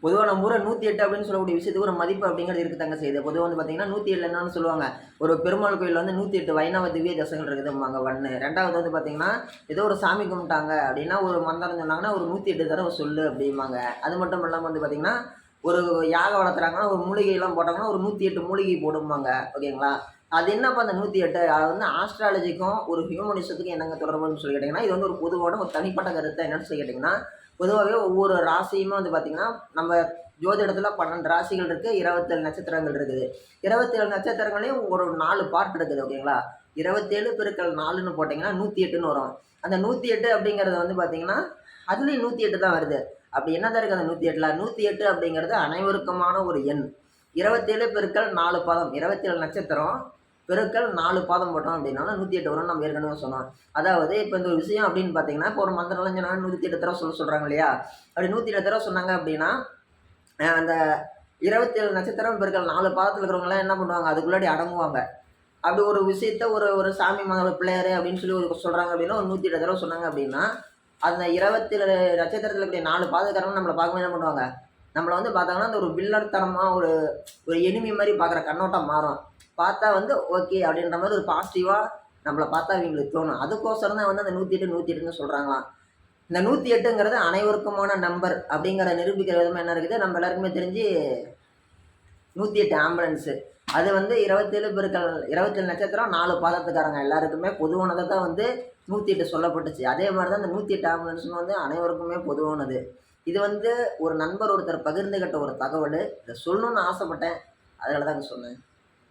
பொதுவா நம்ம ஊர்ல 108 அப்படின்னு சொல்லக்கூடிய விஷயத்துக்கு ஒரு மதிப்பு அப்படிங்கிறது இருக்கத்தாங்க செய்யுது. பொதுவா வந்து பார்த்தீங்கன்னா, 107 என்னன்னு சொல்லுவாங்க. ஒரு பெருமாள் கோயில்ல வந்து 108 வைணவ திவ்ய தசங்கள் இருக்குதும்பாங்க 1. 2வது வந்து பார்த்தீங்கன்னா, ஏதோ ஒரு சாமி கும்பிட்டாங்க அப்படின்னா, ஒரு மந்திரம் சொன்னாங்கன்னா, ஒரு 108 தடவ சொல்லு அப்படிம்பாங்க. அது மட்டும் இல்லாம வந்து பார்த்தீங்கன்னா, ஒரு யாகம் வளர்த்துறாங்கன்னா, ஒரு மூலிகைலாம் போட்டாங்கன்னா, ஒரு 108 மூலிகை போடும்பாங்க. ஓகேங்களா? அது என்னப்பா அந்த 108? அது வந்து ஆஸ்ட்ராலஜிக்கும், ஒரு ஹியூமனிசத்துக்கும் என்னங்க தொடர்புன்னு சொல்லி கேட்டீங்கன்னா, இது வந்து ஒரு பொதுவான ஒரு தனிப்பட்ட கருத்து. என்னன்னு சொல்லி கேட்டீங்கன்னா, பொதுவாவே ஒவ்வொரு ராசியுமே வந்து பார்த்தீங்கன்னா, நம்ம ஜோதிடத்துல 12 ராசிகள் இருக்கு. 27 நட்சத்திரங்கள் இருக்குது. 27 நட்சத்திரங்களையும் ஒரு 4 பார்ட் இருக்குது. ஓகேங்களா? 27 பெருக்கல் 4ன்னு போட்டீங்கன்னா 108ன்னு வரும். அந்த 108 அப்படிங்கிறது வந்து பார்த்தீங்கன்னா, அதுலயும் 108 தான் வருது. அப்படி என்னதான் இருக்கு அந்த 108ல? 108 அப்படிங்கிறது அனைவருக்குமான ஒரு எண். 27 பெருக்கல் 4 பாதம். 27 நட்சத்திரம் பெருக்கல் 4 பாதம் போட்டோம் அப்படின்னா 108 வரும்னு நம்ம ஏற்கனவே சொன்னோம். அதாவது இப்ப இந்த ஒரு விஷயம் அப்படின்னு பார்த்தீங்கன்னா, இப்போ ஒரு மந்திரம்லாம் சொன்னாங்கன்னா 108 தடவ சொல்றாங்க இல்லையா? அப்படி 108 தடவ சொன்னாங்க அப்படின்னா, அந்த 27 நட்சத்திரம் பெருக்கல் 4 பாதத்துல இருக்கிறவங்கலாம் என்ன பண்ணுவாங்க? அதுக்குள்ளாடி அடங்குவாங்க. அப்படி ஒரு விஷயத்த ஒரு ஒரு சாமி பிள்ளையாரு அப்படின்னு சொல்லி ஒரு சொல்றாங்க அப்படின்னா, ஒரு 108 தடவ சொன்னாங்க அப்படின்னா, அந்த 27 நட்சத்திரத்துல இருக்கக்கூடிய 4 பாதக்காரங்க நம்மள பார்க்கும்போது என்ன பண்ணுவாங்க? நம்மள வந்து பார்த்தாங்கன்னா, அந்த ஒரு வில்லத்தனமா ஒரு ஒரு எனிமி மாரி பார்க்குற கண்ணோட்டம் மாறும். பார்த்தா வந்து ஓகே அப்படின்ற மாரி ஒரு பாசிட்டிவா நம்மள பார்த்தா இவங்களுக்கு தோணும். அதுக்கோசரம் தான் வந்து அந்த 108, 108ன்னு சொல்றாங்களாம். இந்த 108ங்கிறது அனைவருக்குமான நம்பர் அப்படிங்கிறத நிரூபிக்கிற விதமா என்ன இருக்குது? நம்ம எல்லாருக்குமே தெரிஞ்சு 108 ஆம்புலன்ஸு. அது வந்து 27 பெருக்கல் 27 நட்சத்திரம் 4 பாதத்துக்காரங்க எல்லாருக்குமே பொதுவானதா தான் வந்து 108 சொல்லப்பட்டுச்சு. அதே மாரி தான் இந்த 108 ஆம்புலன்ஸும் வந்து அனைவருக்குமே பொதுவானது. இது வந்து ஒரு நண்பர் ஒருத்தர் பகிர்ந்துகிட்ட ஒரு தகவலு. இத சொல்லணும்னு ஆசைப்பட்டேன். அதனால தாங்க சொன்னேன்.